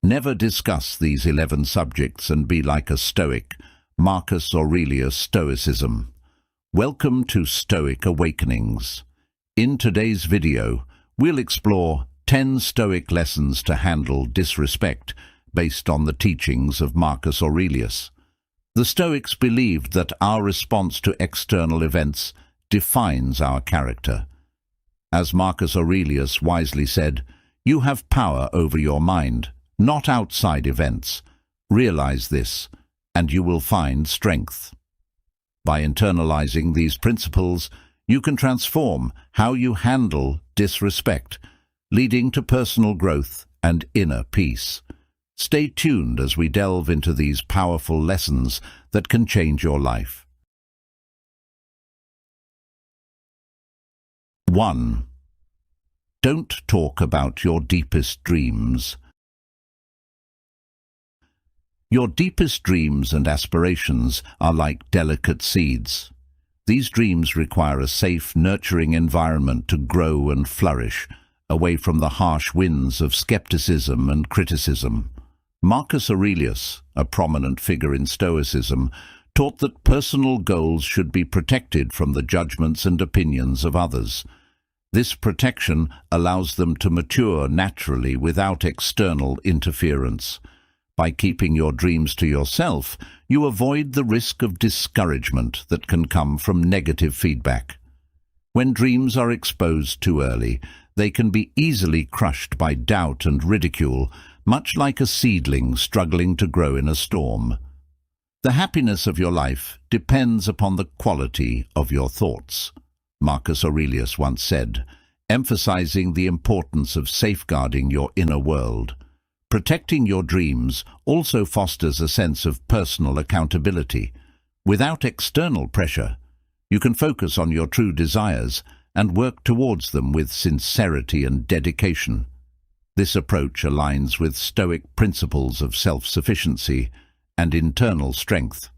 Never discuss these 11 subjects and be like a Stoic. Marcus Aurelius, Stoicism. Welcome to Stoic Awakenings. In today's video, we'll explore 10 Stoic lessons to handle disrespect based on the teachings of Marcus Aurelius. The Stoics believed that our response to external events defines our character. As Marcus Aurelius wisely said, "You have power over your mind, not outside events. Realize this, and you will find strength." By internalizing these principles, you can transform how you handle disrespect, leading to personal growth and inner peace. Stay tuned as we delve into these powerful lessons that can change your life. 1. Don't talk about your deepest dreams. Your deepest dreams and aspirations are like delicate seeds. These dreams require a safe, nurturing environment to grow and flourish, away from the harsh winds of skepticism and criticism. Marcus Aurelius, a prominent figure in Stoicism, taught that personal goals should be protected from the judgments and opinions of others. This protection allows them to mature naturally without external interference. By keeping your dreams to yourself, you avoid the risk of discouragement that can come from negative feedback. When dreams are exposed too early, they can be easily crushed by doubt and ridicule, much like a seedling struggling to grow in a storm. The happiness of your life depends upon the quality of your thoughts, Marcus Aurelius once said, emphasizing the importance of safeguarding your inner world. Protecting your dreams also fosters a sense of personal accountability. Without external pressure, you can focus on your true desires and work towards them with sincerity and dedication. This approach aligns with Stoic principles of self-sufficiency and internal strength.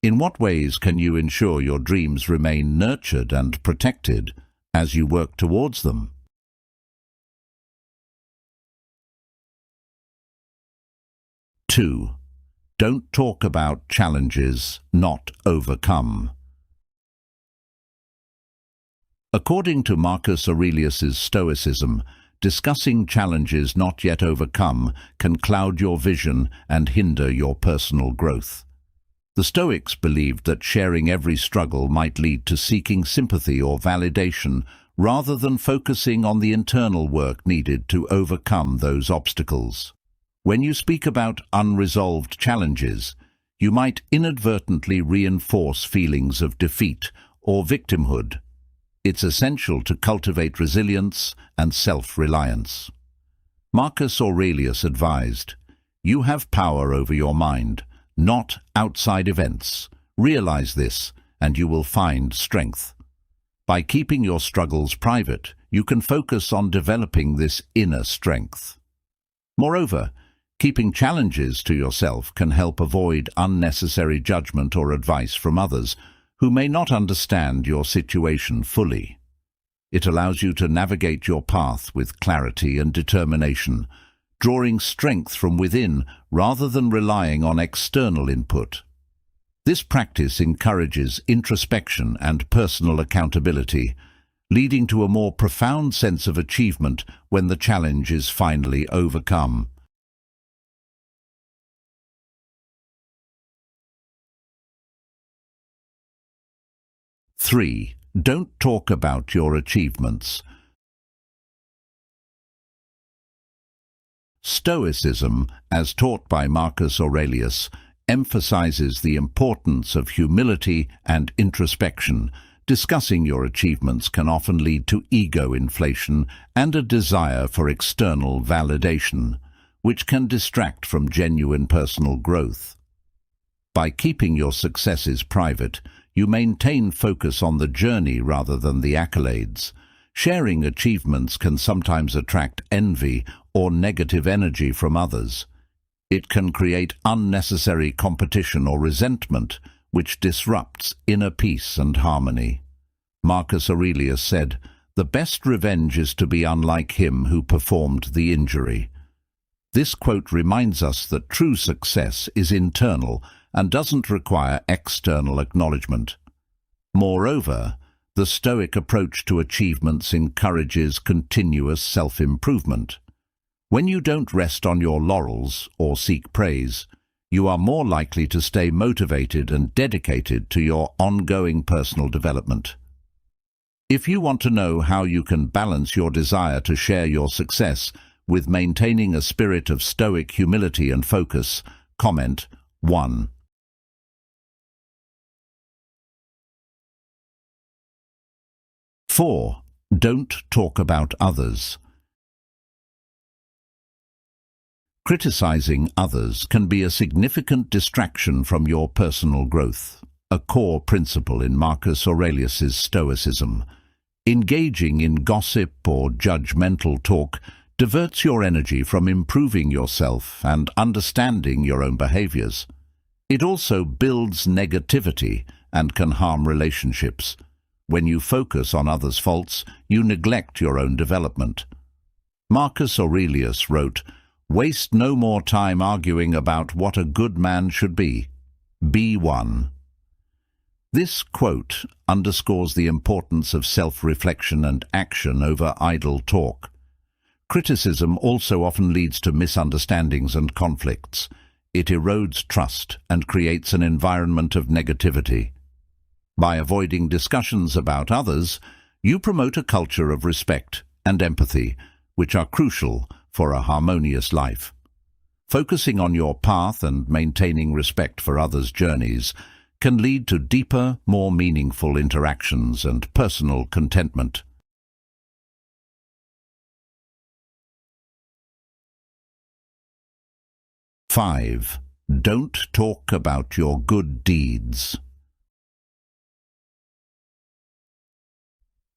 In what ways can you ensure your dreams remain nurtured and protected as you work towards them? 2. Don't talk about challenges not overcome. According to Marcus Aurelius's Stoicism, discussing challenges not yet overcome can cloud your vision and hinder your personal growth. The Stoics believed that sharing every struggle might lead to seeking sympathy or validation rather than focusing on the internal work needed to overcome those obstacles. When you speak about unresolved challenges, you might inadvertently reinforce feelings of defeat or victimhood. It's essential to cultivate resilience and self-reliance. Marcus Aurelius advised, "You have power over your mind, not outside events. Realize this, and you will find strength." By keeping your struggles private, you can focus on developing this inner strength. Moreover, keeping challenges to yourself can help avoid unnecessary judgment or advice from others who may not understand your situation fully. It allows you to navigate your path with clarity and determination, drawing strength from within rather than relying on external input. This practice encourages introspection and personal accountability, leading to a more profound sense of achievement when the challenge is finally overcome. 3. Don't talk about your achievements. Stoicism, as taught by Marcus Aurelius, emphasizes the importance of humility and introspection. Discussing your achievements can often lead to ego inflation and a desire for external validation, which can distract from genuine personal growth. By keeping your successes private, you maintain focus on the journey rather than the accolades. Sharing achievements can sometimes attract envy or negative energy from others. It can create unnecessary competition or resentment, which disrupts inner peace and harmony. Marcus Aurelius said, "The best revenge is to be unlike him who performed the injury." This quote reminds us that true success is internal and doesn't require external acknowledgement. Moreover, the Stoic approach to achievements encourages continuous self-improvement. When you don't rest on your laurels or seek praise, you are more likely to stay motivated and dedicated to your ongoing personal development. If you want to know how you can balance your desire to share your success with maintaining a spirit of Stoic humility and focus, comment 1. Four, don't talk about others. Criticizing others can be a significant distraction from your personal growth, a core principle in Marcus Aurelius's Stoicism. Engaging in gossip or judgmental talk diverts your energy from improving yourself and understanding your own behaviors. It also builds negativity and can harm relationships. When you focus on others' faults, you neglect your own development. Marcus Aurelius wrote, "Waste no more time arguing about what a good man should be. Be one." This quote underscores the importance of self-reflection and action over idle talk. Criticism also often leads to misunderstandings and conflicts. It erodes trust and creates an environment of negativity. By avoiding discussions about others, you promote a culture of respect and empathy, which are crucial for a harmonious life. Focusing on your path and maintaining respect for others' journeys can lead to deeper, more meaningful interactions and personal contentment. 5. Don't talk about your good deeds.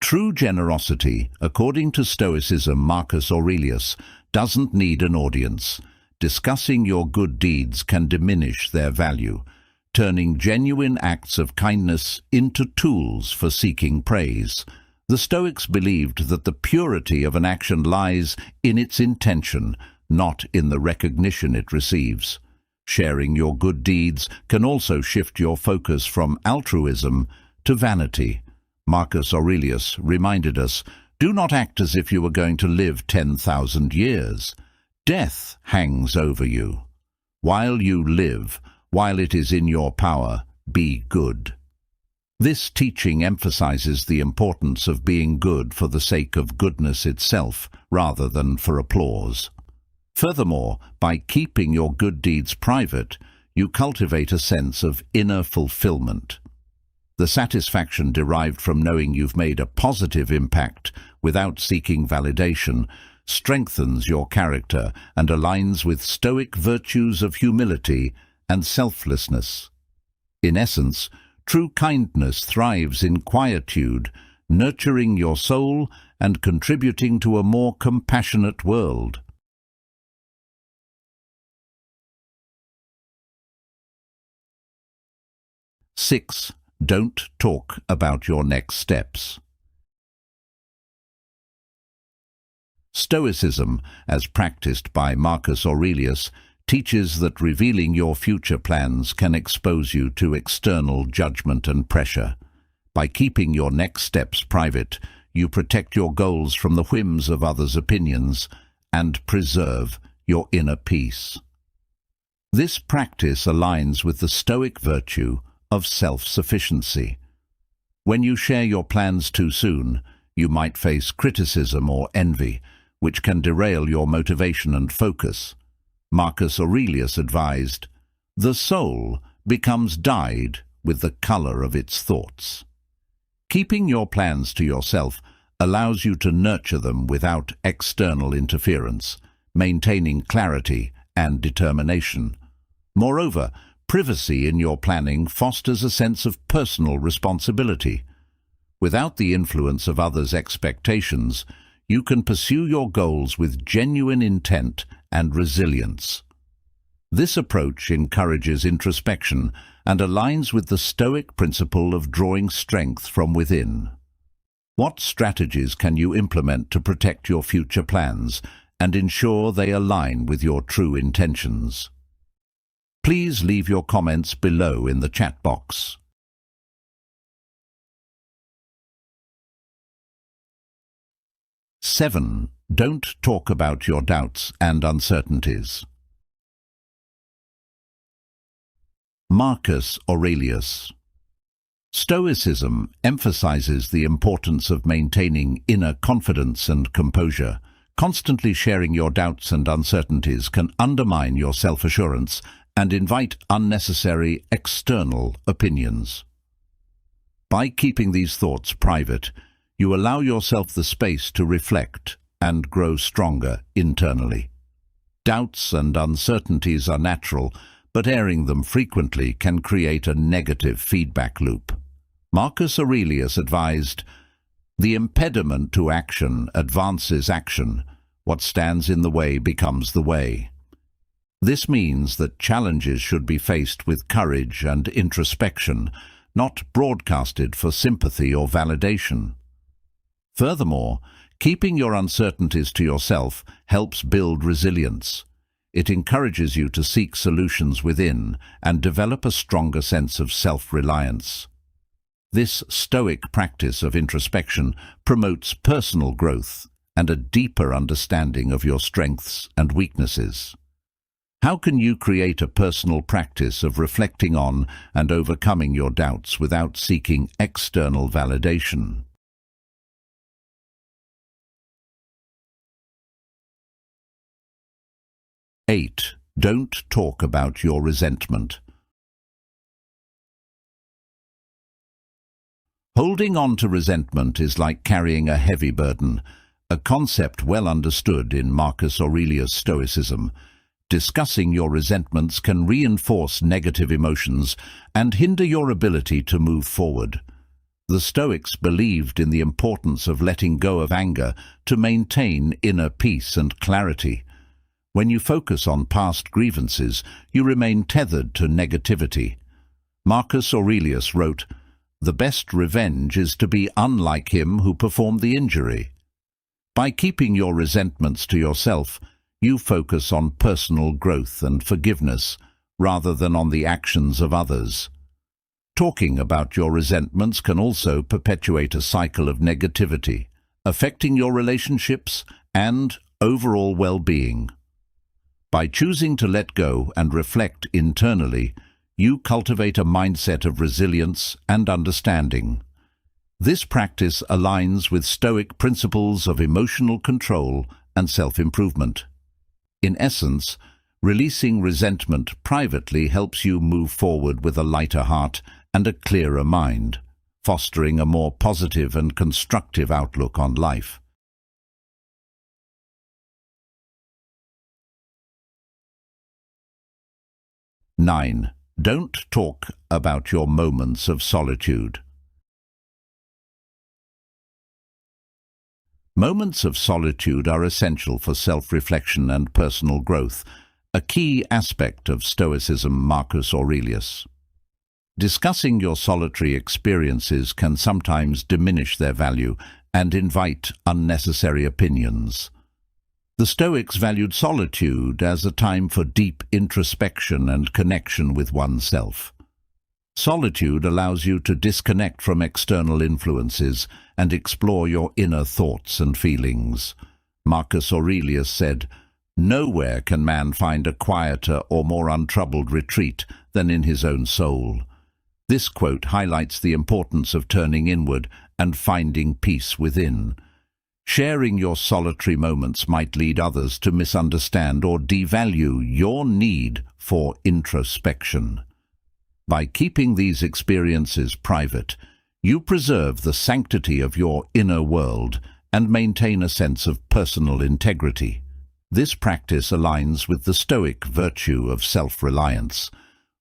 True generosity, according to Stoicism Marcus Aurelius, doesn't need an audience. Discussing your good deeds can diminish their value, turning genuine acts of kindness into tools for seeking praise. The Stoics believed that the purity of an action lies in its intention, not in the recognition it receives. Sharing your good deeds can also shift your focus from altruism to vanity. Marcus Aurelius reminded us, "Do not act as if you were going to live 10,000 years. Death hangs over you. While you live, while it is in your power, be good." This teaching emphasizes the importance of being good for the sake of goodness itself, rather than for applause. Furthermore, by keeping your good deeds private, you cultivate a sense of inner fulfillment. The satisfaction derived from knowing you've made a positive impact without seeking validation strengthens your character and aligns with Stoic virtues of humility and selflessness. In essence, true kindness thrives in quietude, nurturing your soul and contributing to a more compassionate world. Six, don't talk about your next steps. Stoicism, as practiced by Marcus Aurelius, teaches that revealing your future plans can expose you to external judgment and pressure. By keeping your next steps private, you protect your goals from the whims of others' opinions and preserve your inner peace. This practice aligns with the Stoic virtue of self-sufficiency. When you share your plans too soon, you might face criticism or envy, which can derail your motivation and focus. Marcus Aurelius advised, "The soul becomes dyed with the color of its thoughts." Keeping your plans to yourself allows you to nurture them without external interference, maintaining clarity and determination. Moreover, privacy in your planning fosters a sense of personal responsibility. Without the influence of others' expectations, you can pursue your goals with genuine intent and resilience. This approach encourages introspection and aligns with the Stoic principle of drawing strength from within. What strategies can you implement to protect your future plans and ensure they align with your true intentions. Please leave your comments below in the chat box. 7. Don't talk about your doubts and uncertainties. Marcus Aurelius. Stoicism emphasizes the importance of maintaining inner confidence and composure. Constantly sharing your doubts and uncertainties can undermine your self-assurance and invite unnecessary external opinions. By keeping these thoughts private, you allow yourself the space to reflect and grow stronger internally. Doubts and uncertainties are natural, but airing them frequently can create a negative feedback loop. Marcus Aurelius advised, "The impediment to action advances action. What stands in the way becomes the way." This means that challenges should be faced with courage and introspection, not broadcasted for sympathy or validation. Furthermore, keeping your uncertainties to yourself helps build resilience. It encourages you to seek solutions within and develop a stronger sense of self-reliance. This Stoic practice of introspection promotes personal growth and a deeper understanding of your strengths and weaknesses. How can you create a personal practice of reflecting on and overcoming your doubts without seeking external validation? 8. Don't talk about your resentment. Holding on to resentment is like carrying a heavy burden, a concept well understood in Marcus Aurelius' Stoicism. Discussing your resentments can reinforce negative emotions and hinder your ability to move forward. The Stoics believed in the importance of letting go of anger to maintain inner peace and clarity. When you focus on past grievances, you remain tethered to negativity. Marcus Aurelius wrote, "The best revenge is to be unlike him who performed the injury." By keeping your resentments to yourself, you focus on personal growth and forgiveness rather than on the actions of others. Talking about your resentments can also perpetuate a cycle of negativity, affecting your relationships and overall well-being. By choosing to let go and reflect internally, you cultivate a mindset of resilience and understanding. This practice aligns with Stoic principles of emotional control and self-improvement. In essence, releasing resentment privately helps you move forward with a lighter heart and a clearer mind, fostering a more positive and constructive outlook on life. 9. Don't talk about your moments of solitude. Moments of solitude are essential for self-reflection and personal growth, a key aspect of Stoicism Marcus Aurelius. Discussing your solitary experiences can sometimes diminish their value and invite unnecessary opinions. The Stoics valued solitude as a time for deep introspection and connection with oneself. Solitude allows you to disconnect from external influences and explore your inner thoughts and feelings. Marcus Aurelius said, "Nowhere can man find a quieter or more untroubled retreat than in his own soul." This quote highlights the importance of turning inward and finding peace within. Sharing your solitary moments might lead others to misunderstand or devalue your need for introspection. By keeping these experiences private, you preserve the sanctity of your inner world and maintain a sense of personal integrity. This practice aligns with the Stoic virtue of self-reliance.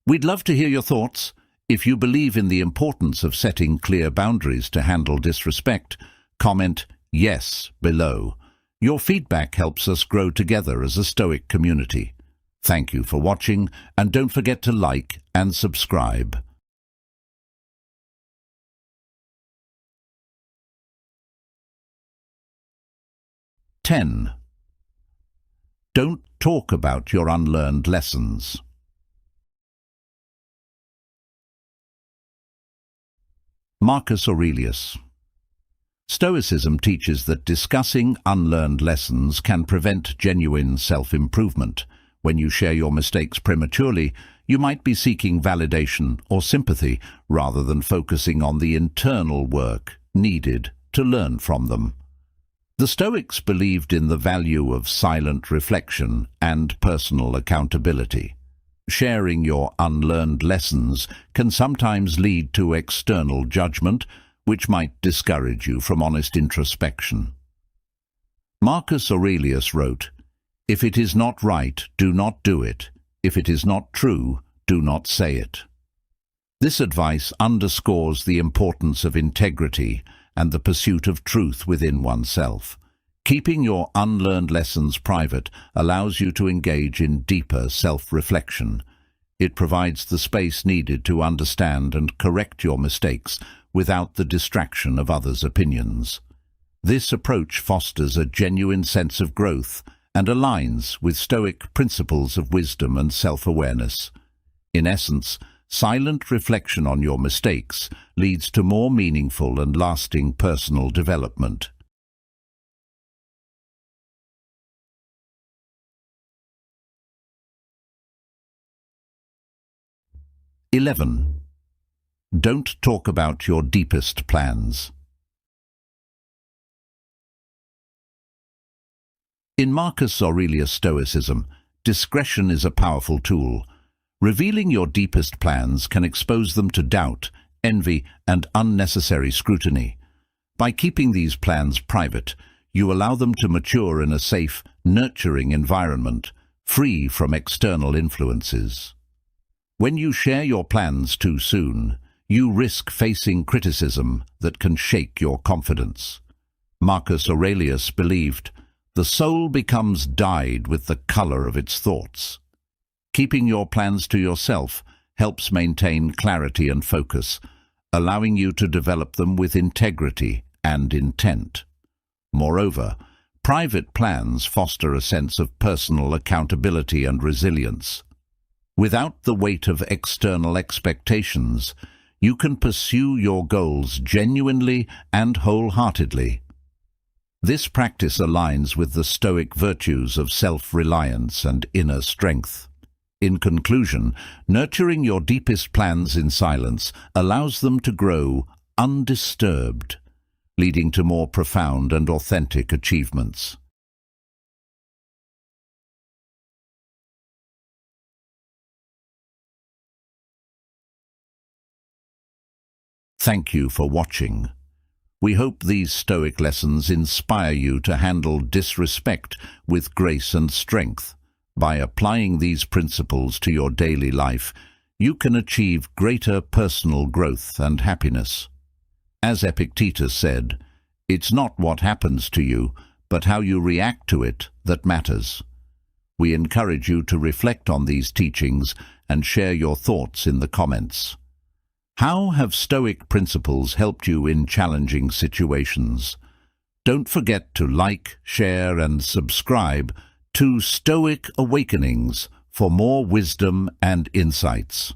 We'd love to hear your thoughts. If you believe in the importance of setting clear boundaries to handle disrespect, comment "Yes" below. Your feedback helps us grow together as a Stoic community. Thank you for watching, and don't forget to like and subscribe. 10. Don't talk about your unlearned lessons. Marcus Aurelius. Stoicism teaches that discussing unlearned lessons can prevent genuine self-improvement. When you share your mistakes prematurely, you might be seeking validation or sympathy rather than focusing on the internal work needed to learn from them. The Stoics believed in the value of silent reflection and personal accountability. Sharing your unlearned lessons can sometimes lead to external judgment, which might discourage you from honest introspection. Marcus Aurelius wrote, "If it is not right, do not do it. If it is not true, do not say it." This advice underscores the importance of integrity and the pursuit of truth within oneself. Keeping your unlearned lessons private allows you to engage in deeper self-reflection. It provides the space needed to understand and correct your mistakes without the distraction of others' opinions. This approach fosters a genuine sense of growth and aligns with Stoic principles of wisdom and self-awareness. In essence, silent reflection on your mistakes leads to more meaningful and lasting personal development. (11) Don't talk about your deepest plans. In Marcus Aurelius' Stoicism, discretion is a powerful tool. Revealing your deepest plans can expose them to doubt, envy, and unnecessary scrutiny. By keeping these plans private, you allow them to mature in a safe, nurturing environment, free from external influences. When you share your plans too soon, you risk facing criticism that can shake your confidence. Marcus Aurelius believed, "The soul becomes dyed with the color of its thoughts." Keeping your plans to yourself helps maintain clarity and focus, allowing you to develop them with integrity and intent. Moreover, private plans foster a sense of personal accountability and resilience. Without the weight of external expectations, you can pursue your goals genuinely and wholeheartedly. This practice aligns with the Stoic virtues of self-reliance and inner strength. In conclusion, nurturing your deepest plans in silence allows them to grow undisturbed, leading to more profound and authentic achievements. Thank you for watching. We hope these Stoic lessons inspire you to handle disrespect with grace and strength. By applying these principles to your daily life, you can achieve greater personal growth and happiness. As Epictetus said, "It's not what happens to you, but how you react to it that matters." We encourage you to reflect on these teachings and share your thoughts in the comments. How have Stoic principles helped you in challenging situations? Don't forget to like, share, and subscribe to Stoic Awakenings for more wisdom and insights.